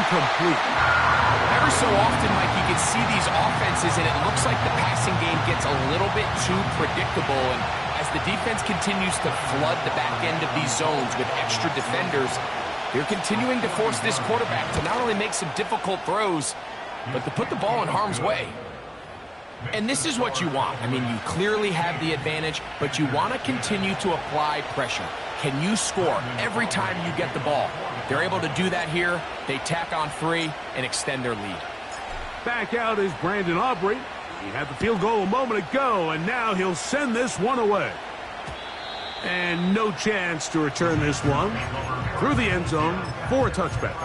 incomplete. Every so often, Mike, you can see these offenses, and it looks like the passing game gets a little bit too predictable. And as the defense continues to flood the back end of these zones with extra defenders, they're continuing to force this quarterback to not only make some difficult throws, but to put the ball in harm's way. And this is what you want. I mean, you clearly have the advantage, but you want to continue to apply pressure. Can you score every time you get the ball? They're able to do that here. They tack on 3 and extend their lead. Back out is Brandon Aubrey. He had the field goal a moment ago, and now he'll send this one away. And no chance to return this one through the end zone for a touchback.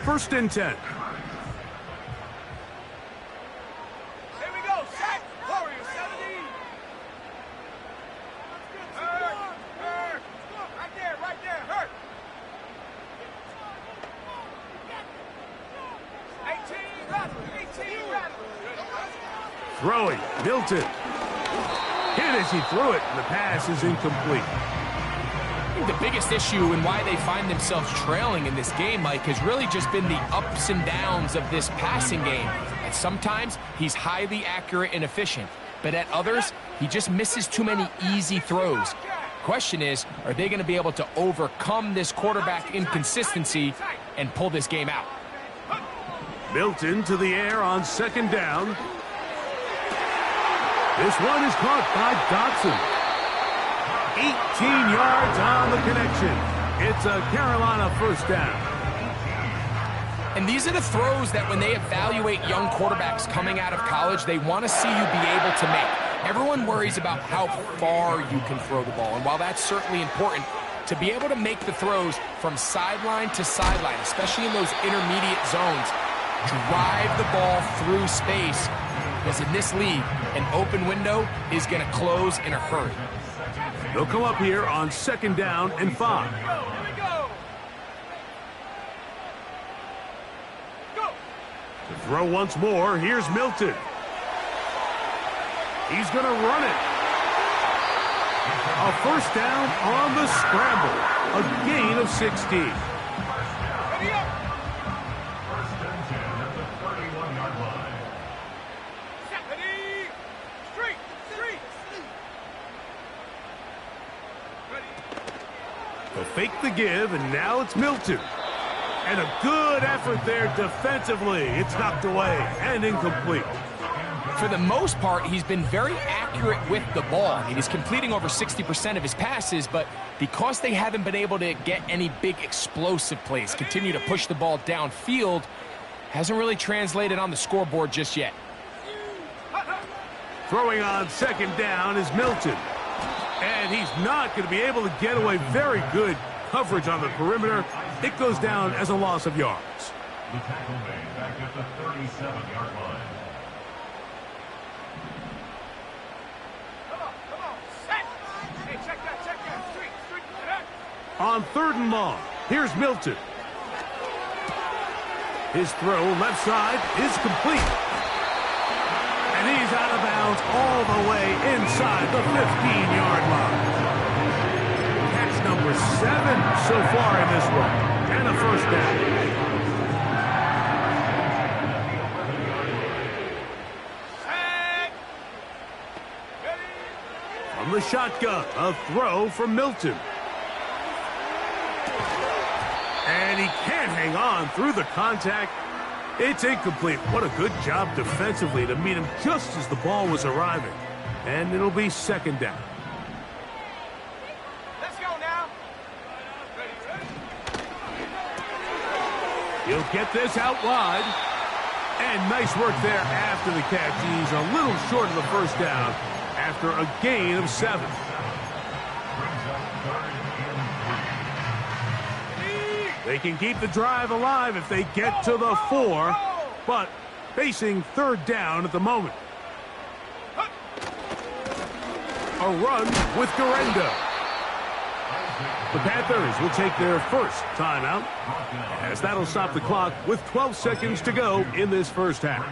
First and 10. Throwing, Milton. Hit as he threw it, and the pass is incomplete. I think the biggest issue and why they find themselves trailing in this game, Mike, has really just been the ups and downs of this passing game. And sometimes he's highly accurate and efficient, but at others, he just misses too many easy throws. Question is, are they going to be able to overcome this quarterback inconsistency and pull this game out? Milton to the air on second down. This one is caught by Dotson. 18 yards on the connection. It's a Carolina first down. And these are the throws that when they evaluate young quarterbacks coming out of college, they want to see you be able to make. Everyone worries about how far you can throw the ball. And while that's certainly important, to be able to make the throws from sideline to sideline, especially in those intermediate zones, drive the ball through space, because in this league, an open window is going to close in a hurry. They'll come up here on second down and 5. To throw once more, here's Milton. He's going to run it. A first down on the scramble. A gain of 16. They'll fake the give, and now it's Milton. And a good effort there defensively. It's knocked away and incomplete. For the most part, he's been very accurate with the ball. I mean, he's completing over 60% of his passes, but because they haven't been able to get any big explosive plays, continue to push the ball downfield, hasn't really translated on the scoreboard just yet. Throwing on second down is Milton. And he's not going to be able to get away. Very good coverage on the perimeter. It goes down as a loss of yards. The tackle made back at the 37-yard line. Come on, set! Hey, check that, street, set. On third and long, here's Milton. His throw left side is complete. And he's out of bounds all the way inside the 15-yard line. Catch number 7 so far in this one. And a first down. From the shotgun, a throw from Milton. And he can't hang on through the contact. It's incomplete. What a good job defensively to meet him just as the ball was arriving. And it'll be second down. Let's go now. He'll get this out wide. And nice work there after the catch. He's a little short of the first down after a gain of 7. They can keep the drive alive if they get to the 4, but facing third down at the moment. A run with Garenda. The Panthers will take their first timeout, as that'll stop the clock with 12 seconds to go in this first half.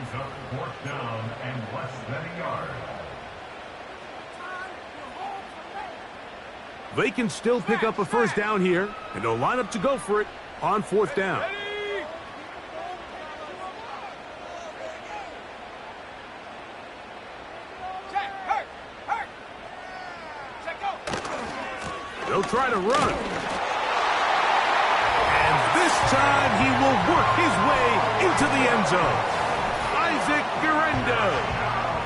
They can still pick up a first down here, and they'll line up to go for it on fourth down. They'll try to run. And this time he will work his way into the end zone. Isaac Guerendo.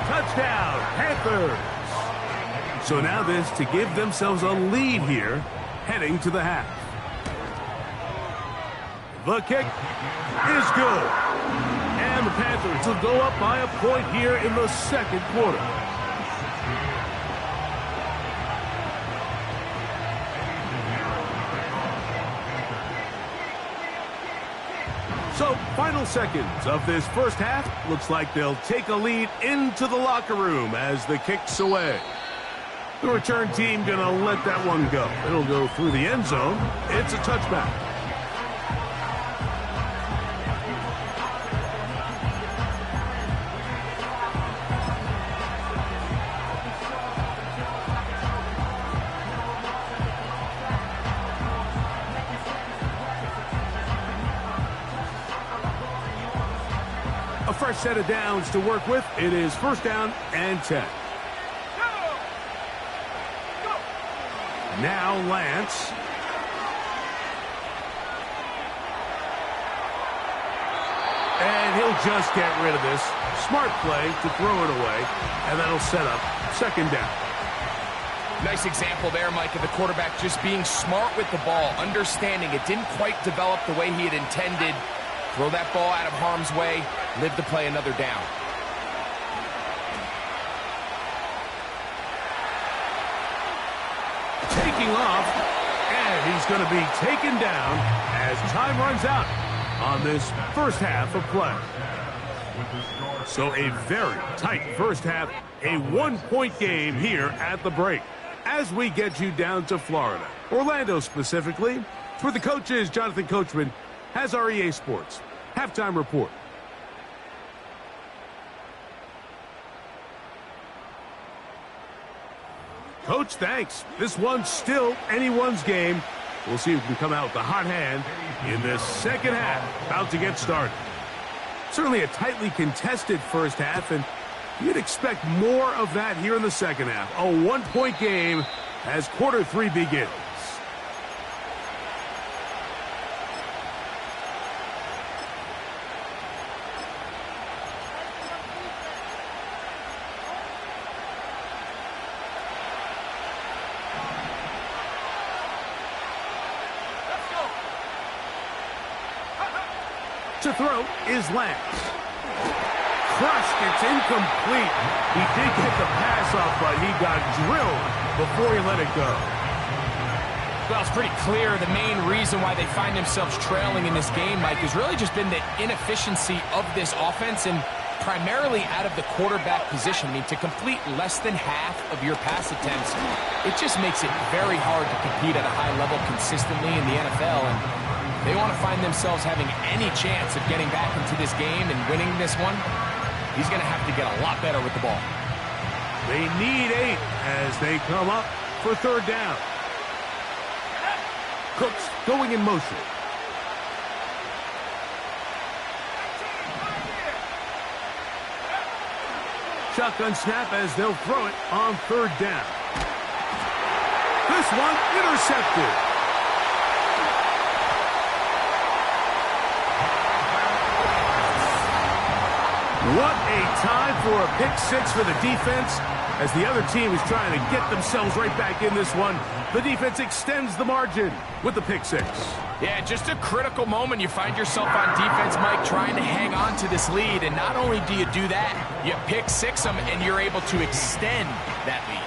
Touchdown, Panthers. So now this to give themselves a lead here heading to the half. The kick is good. And the Panthers will go up by a point here in the second quarter. So, final seconds of this first half. Looks like they'll take a lead into the locker room as the kick's away. The return team going to let that one go. It'll go through the end zone. It's a touchback. A fresh set of downs to work with. It is first down and 10. Now Lance. And he'll just get rid of this. Smart play to throw it away. And that'll set up second down. Nice example there, Mike, of the quarterback just being smart with the ball, understanding it didn't quite develop the way he had intended. Throw that ball out of harm's way, live to play another down. Taking off, and he's going to be taken down as time runs out on this first half of play. So a very tight first half, a one-point game here at the break. As we get you down to Florida, Orlando specifically, for the coaches, Jonathan Coachman has our EA Sports halftime report. Coach, thanks. This one's still anyone's game. We'll see who can come out with the hot hand in this second half. About to get started. Certainly a tightly contested first half, and you'd expect more of that here in the second half. A one-point game as quarter three begins. To throw is Lance. Crushed, it's incomplete. He did get the pass off, but he got drilled before he let it go. Well, it's pretty clear the main reason why they find themselves trailing in this game, Mike, has really just been the inefficiency of this offense and primarily out of the quarterback position. I mean, to complete less than half of your pass attempts, it just makes it very hard to compete at a high level consistently in the NFL. And they want to find themselves having any chance of getting back into this game and winning this one. He's going to have to get a lot better with the ball. They need 8 as they come up for third down. Cooks going in motion. Shotgun snap as they'll throw it on third down. This one intercepted. What a time for a pick six for the defense as the other team is trying to get themselves right back in this one. The defense extends the margin with the pick six. Yeah, just a critical moment. You find yourself on defense, Mike, trying to hang on to this lead. And not only do you do that, you pick six them and you're able to extend that lead.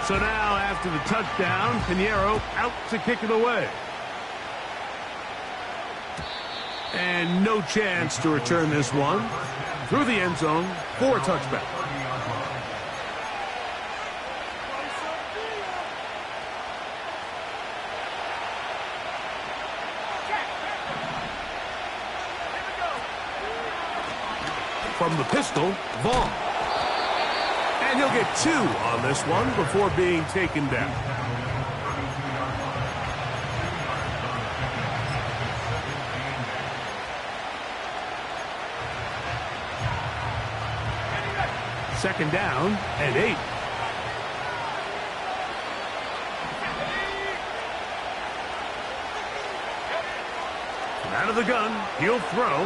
So now after the touchdown, Pinheiro out to kick it away. And no chance to return this one through the end zone for a touchback. From the pistol, Vaughn. And he'll get 2 on this one before being taken down. Second down and 8. Out of the gun, he'll throw.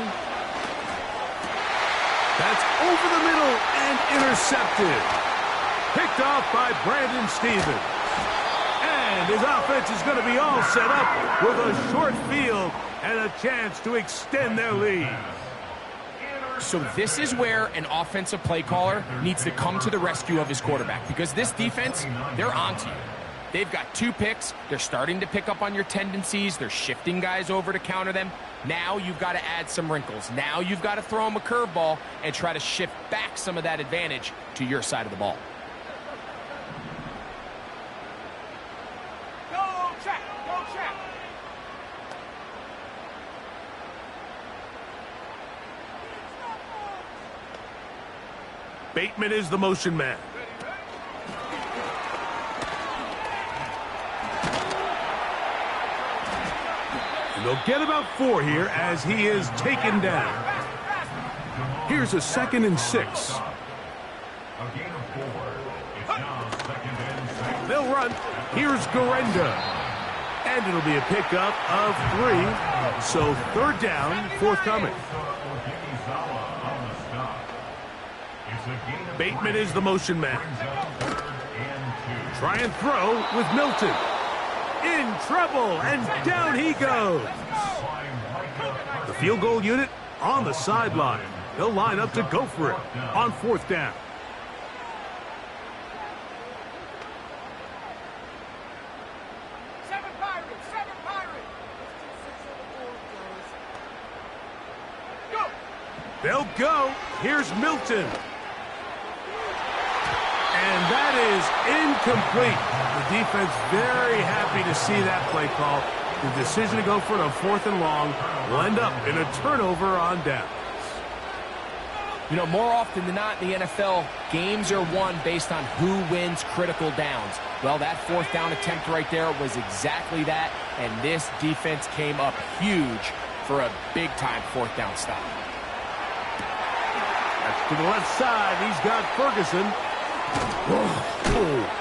That's over the middle and intercepted. Picked off by Brandon Stephens. And his offense is going to be all set up with a short field and a chance to extend their lead. So this is where an offensive play caller needs to come to the rescue of his quarterback, because this defense, they're onto you. They've got 2 picks. They're starting to pick up on your tendencies. They're shifting guys over to counter them. Now you've got to add some wrinkles. Now you've got to throw them a curveball and try to shift back some of that advantage to your side of the ball. Go check, go check. Bateman is the motion man. They'll get about 4 here as he is taken down. Here's a 2nd and 6. A gain of 4. It's now 2nd and 6. They'll run. Here's Garenda. And it'll be a pickup of 3. So 3rd down, forthcoming. Bateman is the motion man. Try and throw with Milton. In trouble, and down he goes. The field goal unit on the sideline. They'll line up to go for it on 4th down. Seven Pirates. Go. They'll go. Here's Milton. And that is incomplete. The defense very happy to see that play call. The decision to go for it on 4th and long will end up in a turnover on downs. You know, more often than not in the NFL, games are won based on who wins critical downs. Well, that 4th down attempt right there was exactly that, and this defense came up huge for a big-time 4th down stop. That's to the left side. He's got Ferguson. Whoa.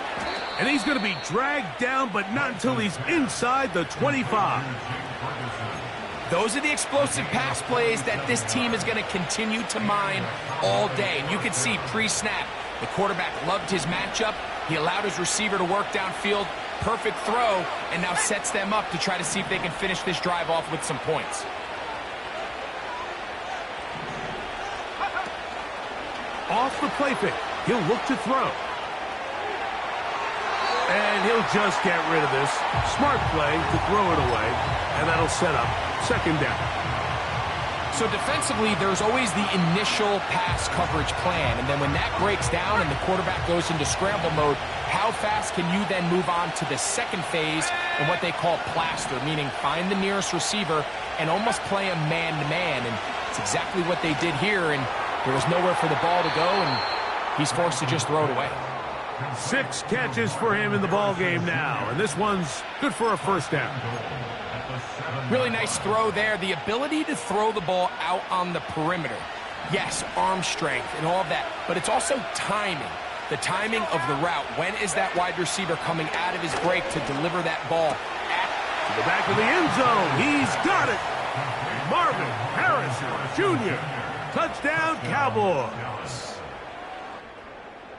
And he's going to be dragged down, but not until he's inside the 25. Those are the explosive pass plays that this team is going to continue to mine all day. And you can see pre-snap, the quarterback loved his matchup. He allowed his receiver to work downfield. Perfect throw, and now sets them up to try to see if they can finish this drive off with some points. Off the play fake. He'll look to throw. And he'll just get rid of this. Smart play to throw it away. And that'll set up 2nd down. So defensively, there's always the initial pass coverage plan. And then when that breaks down and the quarterback goes into scramble mode, how fast can you then move on to the 2nd phase and what they call plaster, meaning find the nearest receiver and almost play him man-to-man. And it's exactly what they did here. And there was nowhere for the ball to go, and he's forced to just throw it away. 6 catches for him in the ball game now, and this one's good for a 1st down. Really nice throw there. The ability to throw the ball out on the perimeter. Yes, arm strength and all of that, but it's also timing. The timing of the route. When is that wide receiver coming out of his break to deliver that ball To the back of the end zone. He's got it. Marvin Harrison Jr. Touchdown, Cowboys.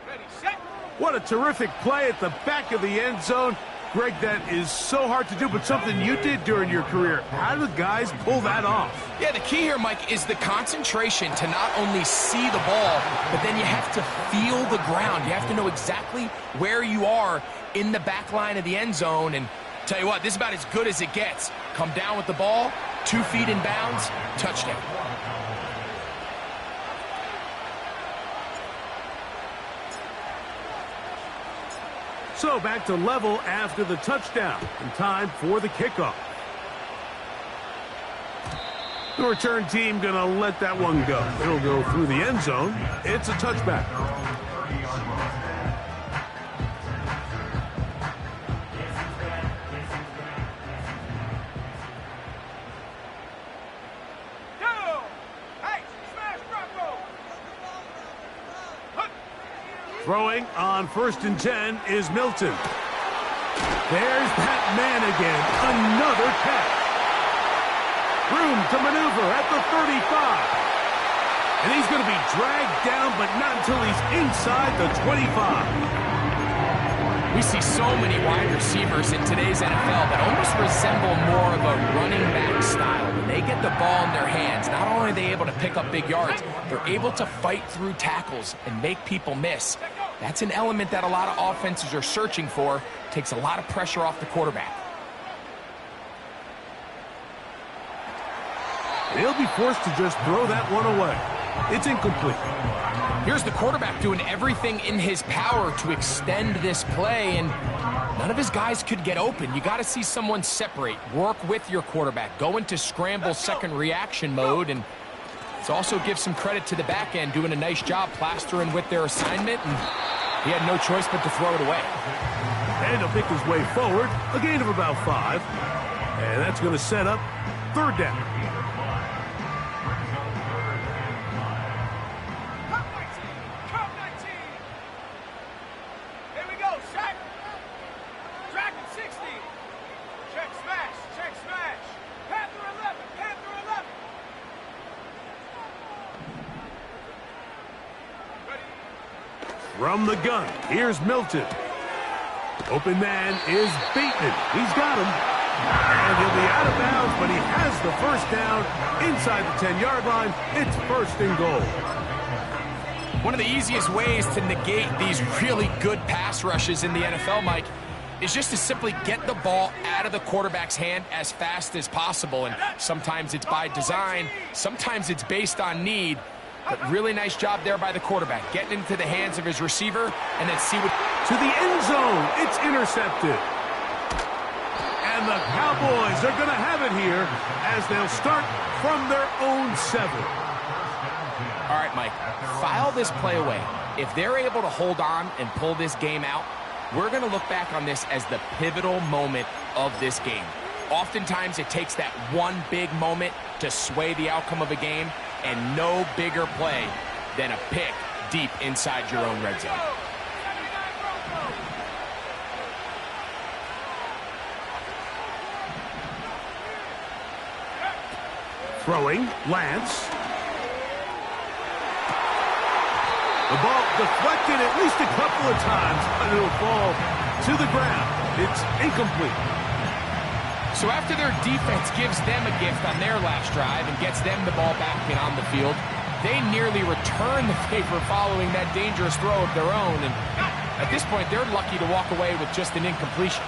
Ready, set. What a terrific play at the back of the end zone. Greg, that is so hard to do, but something you did during your career. How do guys pull that off? Yeah, the key here, Mike, is the concentration to not only see the ball, but then you have to feel the ground. You have to know exactly where you are in the back line of the end zone. And tell you what, this is about as good as it gets. Come down with the ball, 2 feet in bounds, touchdown. So back to level after the touchdown, and time for the kickoff. The return team gonna let that one go. It'll go through the end zone. It's a touchback. Throwing on 1st and 10 is Milton. There's that man again. Another catch. Room to maneuver at the 35. And he's going to be dragged down, but not until he's inside the 25. We see so many wide receivers in today's NFL that almost resemble more of a running back style. When they get the ball in their hands, not only are they able to pick up big yards, they're able to fight through tackles and make people miss. That's an element that a lot of offenses are searching for. Takes a lot of pressure off the quarterback. He'll be forced to just throw that one away. It's incomplete. Here's the quarterback doing everything in his power to extend this play, and none of his guys could get open. You got to see someone separate, work with your quarterback, go into scramble second reaction mode, and let's also give some credit to the back end doing a nice job plastering with their assignment, and he had no choice but to throw it away. And he'll pick his way forward, a gain of about 5, and that's going to set up 3rd down. From the gun, here's Milton. Open man is Bateman. He's got him. And he'll be out of bounds, but he has the 1st down inside the 10-yard line. It's 1st and goal. One of the easiest ways to negate these really good pass rushes in the NFL, Mike, is just to simply get the ball out of the quarterback's hand as fast as possible. And sometimes it's by design, sometimes it's based on need. But really nice job there by the quarterback, getting into the hands of his receiver, and then see what... To the end zone, it's intercepted. And the Cowboys are going to have it here as they'll start from their own 7. All right, Mike, file this play away. If they're able to hold on and pull this game out, we're going to look back on this as the pivotal moment of this game. Oftentimes, it takes that one big moment to sway the outcome of a game, and no bigger play than a pick deep inside your own red zone. Throwing, Lance. The ball deflected at least a couple of times, but it'll fall to the ground. It's incomplete. So after their defense gives them a gift on their last drive and gets them the ball back and on the field, they nearly return the favor following that dangerous throw of their own. And at this point, they're lucky to walk away with just an incompletion.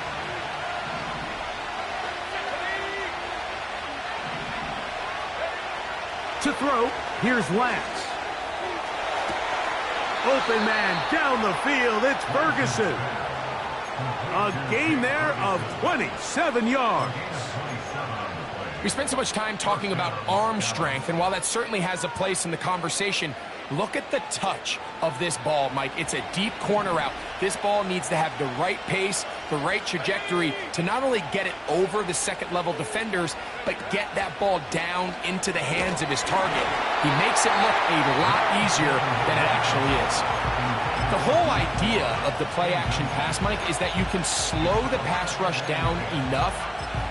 To throw, here's Lance. Open man down the field, it's Ferguson. A gain there of 27 yards. We spent so much time talking about arm strength, and while that certainly has a place in the conversation, look at the touch of this ball, Mike. It's a deep corner route. This ball needs to have the right pace, the right trajectory to not only get it over the second-level defenders, but get that ball down into the hands of his target. He makes it look a lot easier than it actually is. The whole idea of the play-action pass, Mike, is that you can slow the pass rush down enough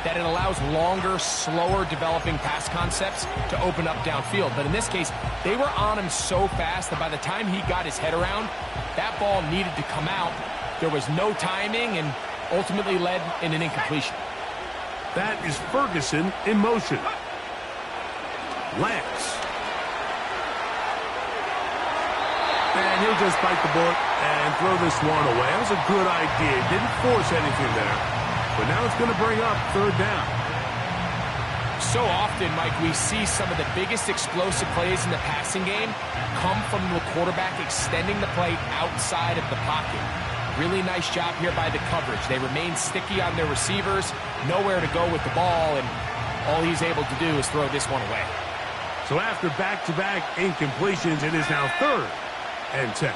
that it allows longer, slower developing pass concepts to open up downfield. But in this case, they were on him so fast that by the time he got his head around, that ball needed to come out. There was no timing and ultimately led in an incompletion. That is Ferguson in motion. Lance. And he'll just bite the bullet and throw this one away. That was a good idea. Didn't force anything there. But now it's going to bring up 3rd down. So often, Mike, we see some of the biggest explosive plays in the passing game come from the quarterback extending the play outside of the pocket. Really nice job here by the coverage. They remain sticky on their receivers, nowhere to go with the ball, and all he's able to do is throw this one away. So after back-to-back incompletions, it is now 3rd and 10.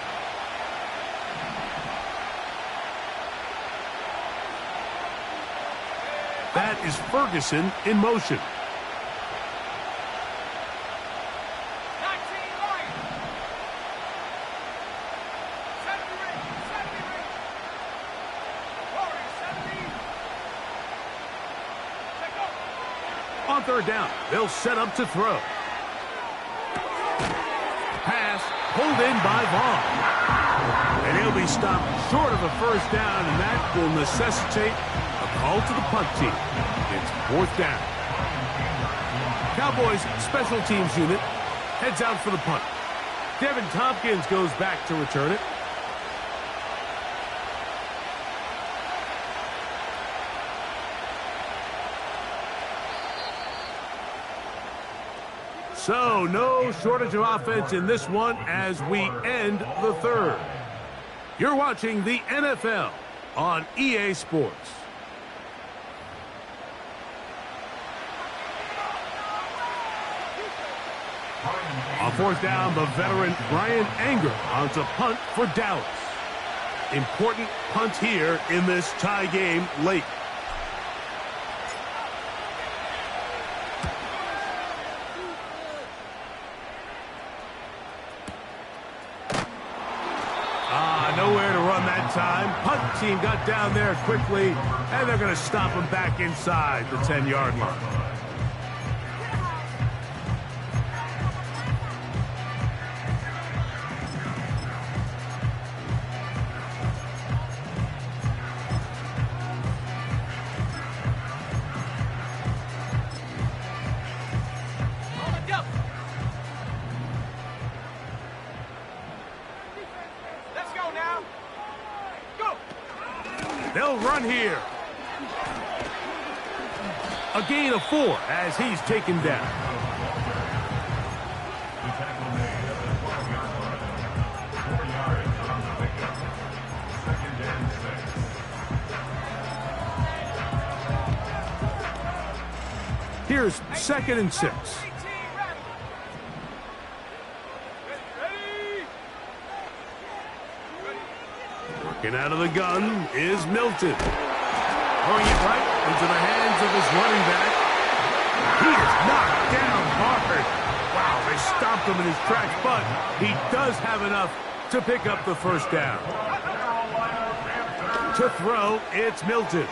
That is Ferguson in motion. third down. They'll set up to throw. Pass pulled in by Vaughn. And he'll be stopped short of a first down, and that will necessitate a call to the punt team. It's fourth down. Cowboys special teams unit heads out for the punt. Devin Tompkins goes back to return it. So, no shortage of offense in this one as we end the third. You're watching the NFL on EA Sports. On fourth down, the veteran Bryan Anger on to punt for Dallas. Important punt here in this tie game late. Nowhere to run that time. Punt team got down there quickly, and they're going to stop him back inside the 10-yard line. They'll run here. A gain of 4 as he's taken down. The tackle made at the 12-yard line. 4 yards on the pickup. Second and 6. Here's second and 6. Working out of the gun is Milton. Throwing it right into the hands of his running back. He is knocked down hard. Wow, they stopped him in his tracks, but he does have enough to pick up the first down. To throw, it's Milton.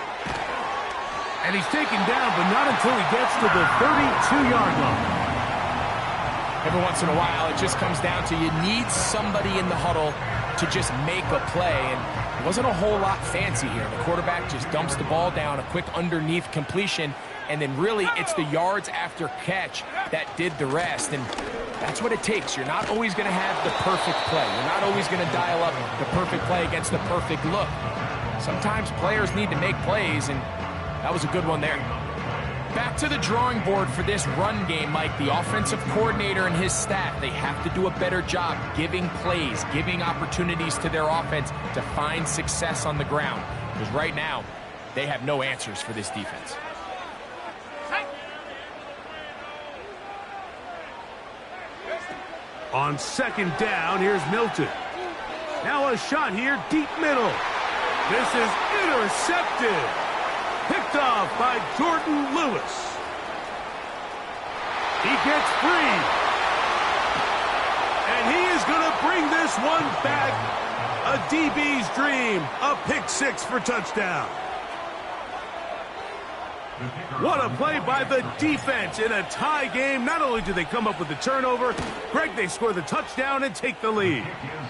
And he's taken down, but not until he gets to the 32-yard line. Every once in a while, it just comes down to you need somebody in the huddle to just make a play, and it wasn't a whole lot fancy here. The quarterback just dumps the ball down, a quick underneath completion, and then really it's the yards after catch that did the rest, and that's what it takes. You're not always going to have the perfect play. You're not always going to dial up the perfect play against the perfect look. Sometimes players need to make plays, and that was a good one there. Back to the drawing board for this run game, Mike. The offensive coordinator and his staff, they have to do a better job giving plays, giving opportunities to their offense to find success on the ground. Because right now, they have no answers for this defense. On second down, here's Milton. Now a shot here, deep middle. This is intercepted. Picked off by Jordan Lewis. He gets free. And he is going to bring this one back. A DB's dream. A pick 6 for touchdown. What a play by the defense in a tie game. Not only do they come up with the turnover, Greg, they score the touchdown and take the lead.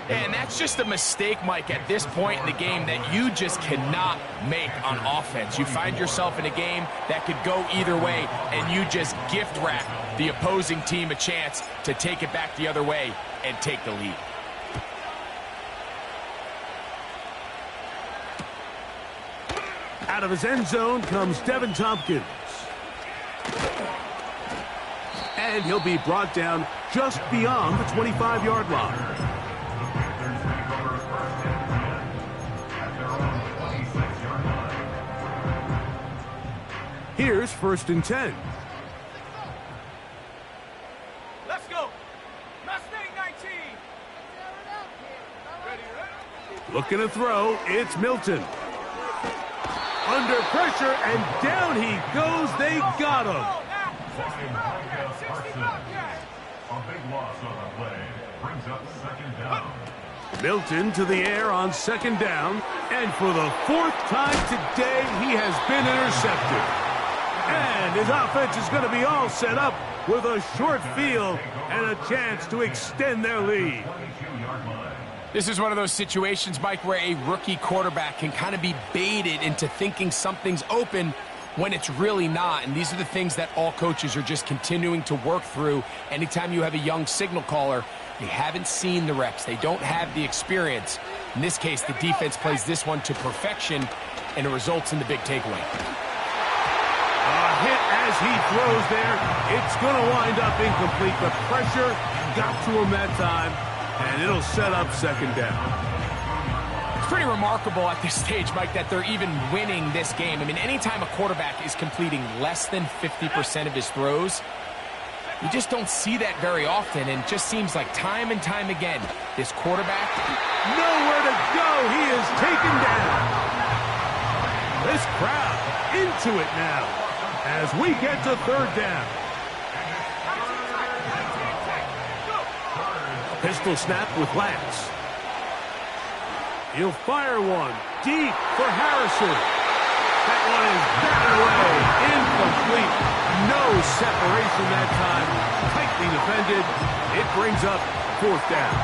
And that's just a mistake, Mike, at this point in the game that you just cannot make on offense. You find yourself in a game that could go either way, and you just gift wrap the opposing team a chance to take it back the other way and take the lead. Out of his end zone comes Devin Tompkins. And he'll be brought down just beyond the 25-yard line. Here's first and 10. Let's go. Mustang 19. Looking to throw, it's Milton. Under pressure, and down he goes. They got him. A big loss on the play. Brings up second down. Milton to the air on second down. And for the 4th time today, he has been intercepted. And his offense is going to be all set up with a short field and a chance to extend their lead. This is one of those situations, Mike, where a rookie quarterback can kind of be baited into thinking something's open when it's really not. And these are the things that all coaches are just continuing to work through. Anytime you have a young signal caller, they haven't seen the reps. They don't have the experience. In this case, the defense plays this one to perfection, and it results in the big takeaway. A hit as he throws there. It's going to wind up incomplete. The pressure got to him that time, and it'll set up second down. It's pretty remarkable at this stage, Mike, that they're even winning this game. I mean, anytime a quarterback is completing less than 50% of his throws, you just don't see that very often, and it just seems like time and time again, this quarterback... Nowhere to go. He is taken down. This crowd into it now as we get to third down. Pistol snap with Lance. He'll fire one deep for Harrison. That one is batted away. Incomplete. No separation that time. Tightly defended. It brings up fourth down.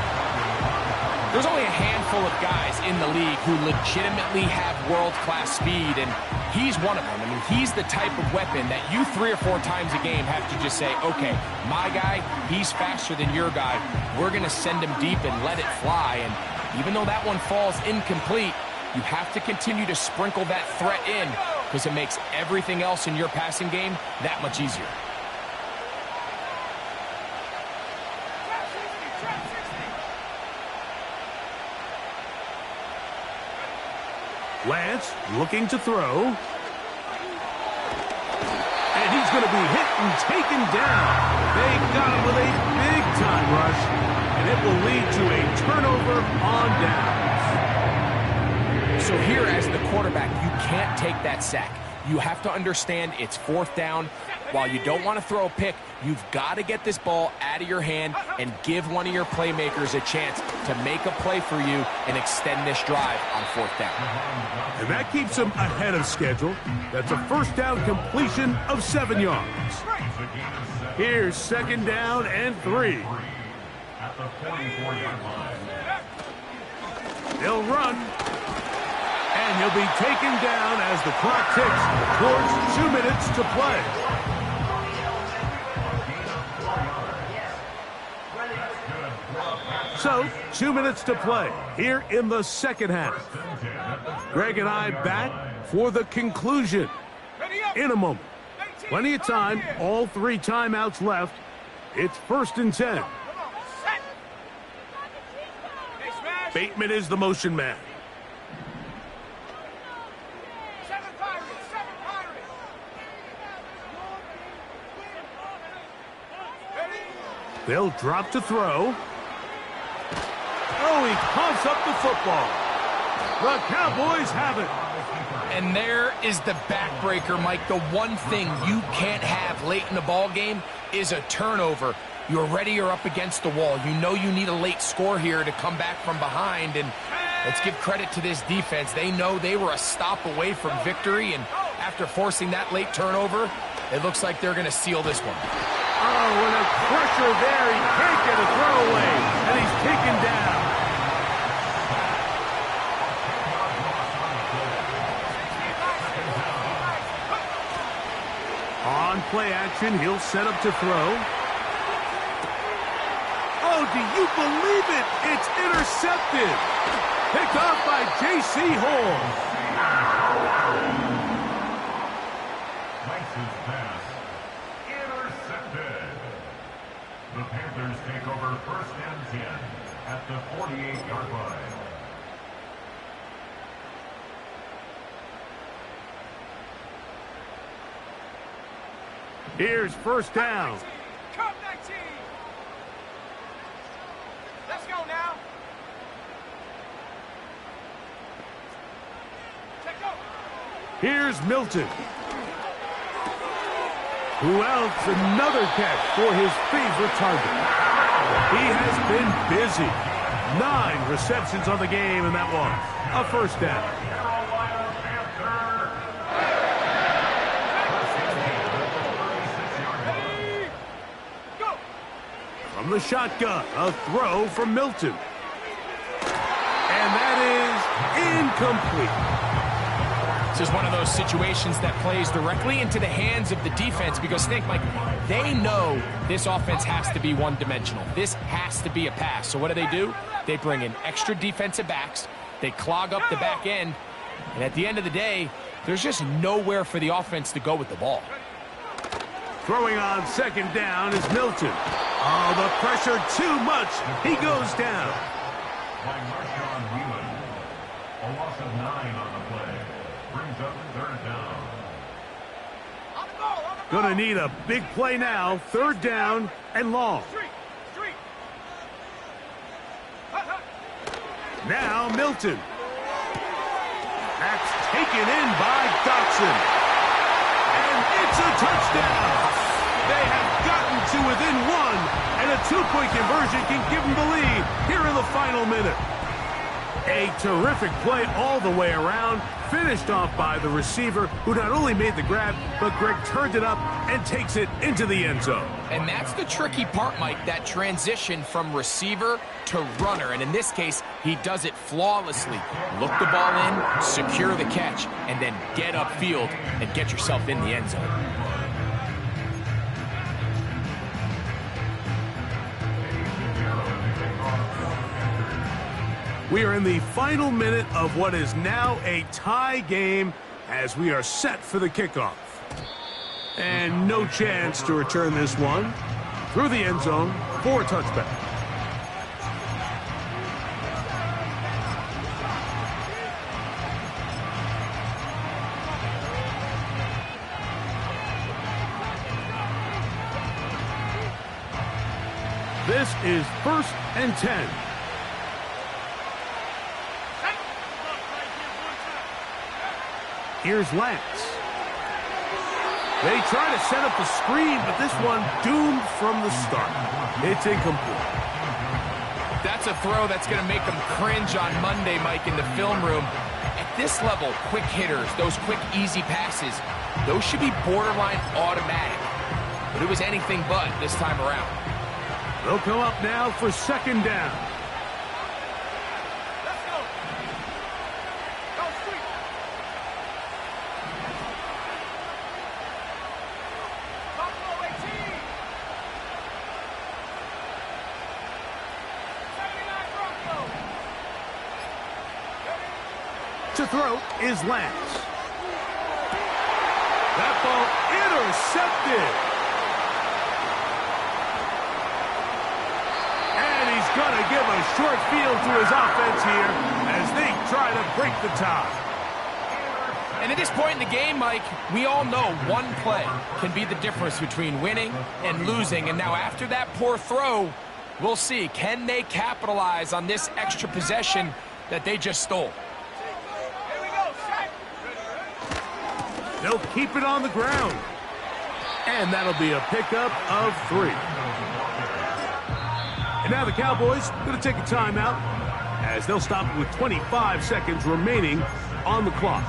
There's only a handful of guys in the league who legitimately have world-class speed, and he's one of them. I mean, he's the type of weapon that you 3 or 4 times a game have to just say, okay, my guy, he's faster than your guy. We're going to send him deep and let it fly. And even though that one falls incomplete, you have to continue to sprinkle that threat in because it makes everything else in your passing game that much easier. Lance looking to throw. And he's going to be hit and taken down. They got him with a big-time rush, and it will lead to a turnover on downs. So here, as the quarterback, you can't take that sack. You have to understand it's fourth down. While you don't want to throw a pick, you've got to get this ball out of your hand and give one of your playmakers a chance to make a play for you and extend this drive on fourth down. And that keeps them ahead of schedule. That's a first down completion of 7 yards. Here's second down and 3. At the 44-yard line. They'll run. And he'll be taken down as the clock ticks towards 2 minutes to play. So, 2 minutes to play here in the second half. Greg and I back for the conclusion in a moment. Plenty of time, all 3 timeouts left. It's 1st and 10. Bateman is the motion man. They'll drop to throw. Oh, he pumps up the football. The Cowboys have it. And there is the backbreaker, Mike. The one thing you can't have late in the ball game is a turnover. You're ready, you're up against the wall. You know you need a late score here to come back from behind. And let's give credit to this defense. They know they were a stop away from victory. And after forcing that late turnover, it looks like they're going to seal this one. Oh, and a pressure there. He can't get a throwaway, and he's taken down. On play action, he'll set up to throw. Oh, do you believe it? It's intercepted. Picked off by J.C. Horn. Rice's pass. Intercepted. The Panthers take over 1st and 10 at the 48-yard line. Here's first down. Come 19. Let's go now. Check over. Here's Milton. Who else? Another catch for his favorite target. He has been busy. 9 receptions on the game, and that was a first down. From the shotgun, a throw from Milton. And that is incomplete. This is one of those situations that plays directly into the hands of the defense because think, Mike, they know this offense has to be one-dimensional. This has to be a pass. So what do? They bring in extra defensive backs. They clog up the back end. And at the end of the day, there's just nowhere for the offense to go with the ball. Throwing on second down is Milton. Oh, the pressure too much. He goes down. By Marshawn Wheelan. A loss of 9 on the play. Brings up third down. Gonna need a big play now. Third down and long. Now Milton. That's taken in by Dotson. And it's a touchdown. They have gotten to within one, and a 2-point conversion can give them the lead here in the final minute. A terrific play all the way around, finished off by the receiver, who not only made the grab, but Greg turned it up and takes it into the end zone. And that's the tricky part, Mike, that transition from receiver to runner. And in this case, he does it flawlessly. Look the ball in, secure the catch, and then get upfield and get yourself in the end zone. We are in the final minute of what is now a tie game as we are set for the kickoff. And no chance to return this one through the end zone for a touchback. This is 1st and 10. Here's Lance. They try to set up the screen, but this one doomed from the start. It's incomplete. That's a throw that's going to make them cringe on Monday, Mike, in the film room. At this level, quick hitters, those quick, easy passes, those should be borderline automatic. But it was anything but this time around. They'll come up now for second down. To throw is Lance. That ball intercepted. And he's going to give a short field to his offense here as they try to break the tie. And at this point in the game, Mike, we all know one play can be the difference between winning and losing. And now after that poor throw, we'll see, can they capitalize on this extra possession that they just stole? They'll keep it on the ground. And that'll be a pickup of 3. And now the Cowboys going to take a timeout as they'll stop it with 25 seconds remaining on the clock.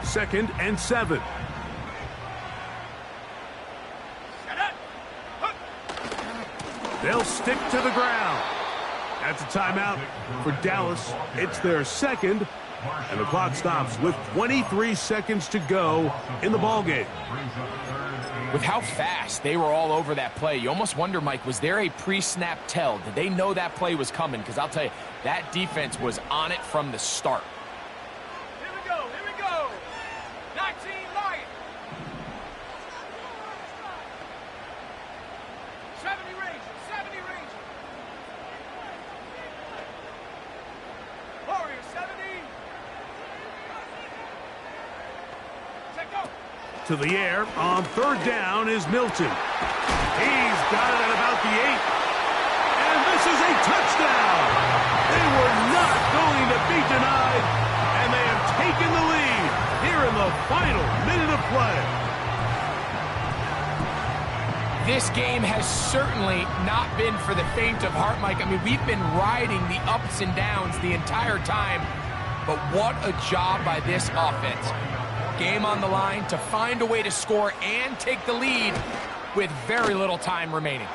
Second and 7. They'll stick to the ground. That's a timeout for Dallas. It's their second, and the clock stops with 23 seconds to go in the ballgame. With how fast they were all over that play, you almost wonder, Mike, was there a pre-snap tell? Did they know that play was coming? Because I'll tell you, that defense was on it from the start. Here we go, 19 Lions. 70 Rangers, 70 Rangers. Warriors, 70. Check go. To the air on third down is Milton. He's got it at about the 8. And this is a touchdown. They were not going to be denied, and they have taken the lead here in the final minute of play. This game has certainly not been for the faint of heart, Mike. I mean, we've been riding the ups and downs the entire time, but what a job by this offense. game on the line to find a way to score and take the lead with very little time remaining.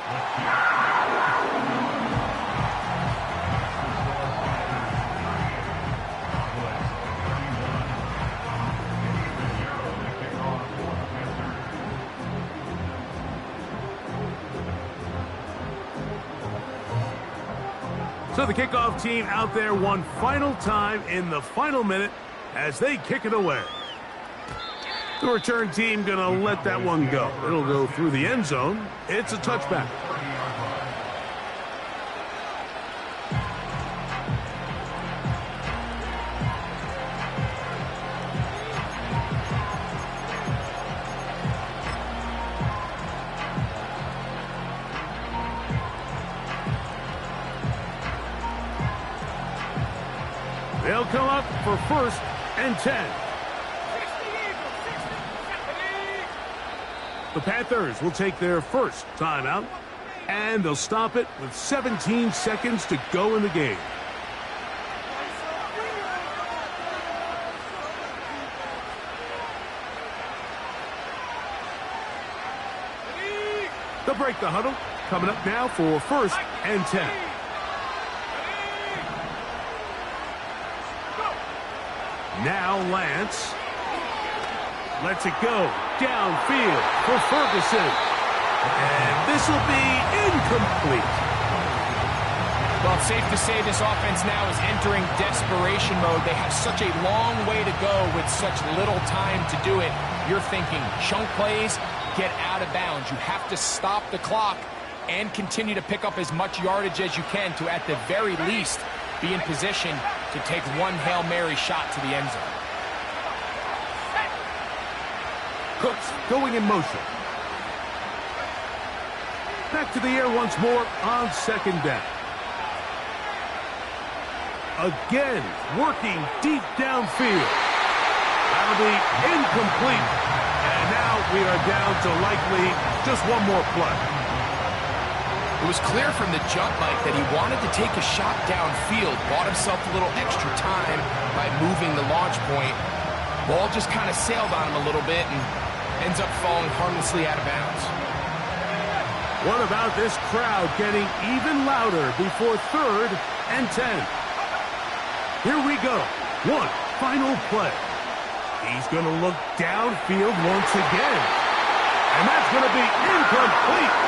So the kickoff team out there one final time in the final minute as they kick it away. The return team going to let that one go. It'll go through the end zone. It's a touchback. They'll come up for 1st and 10. The Panthers will take their first timeout, and they'll stop it with 17 seconds to go in the game. They'll break the huddle, coming up now for 1st and 10. Now Lance lets it go downfield for Ferguson. And this will be incomplete. Well, it's safe to say this offense now is entering desperation mode. They have such a long way to go with such little time to do it. You're thinking chunk plays, get out of bounds. You have to stop the clock and continue to pick up as much yardage as you can to, at the very least, be in position to take one Hail Mary shot to the end zone. Cooks going in motion. Back to the air once more on 2nd down. Again, working deep downfield. That'll be incomplete. And now we are down to likely just one more play. It was clear from the jump, Mike, that he wanted to take a shot downfield, bought himself a little extra time by moving the launch point. Ball just kind of sailed on him a little bit and ends up falling harmlessly out of bounds. What about this crowd getting even louder before 3rd and 10? Here we go. One final play. He's going to look downfield once again. And that's going to be incomplete.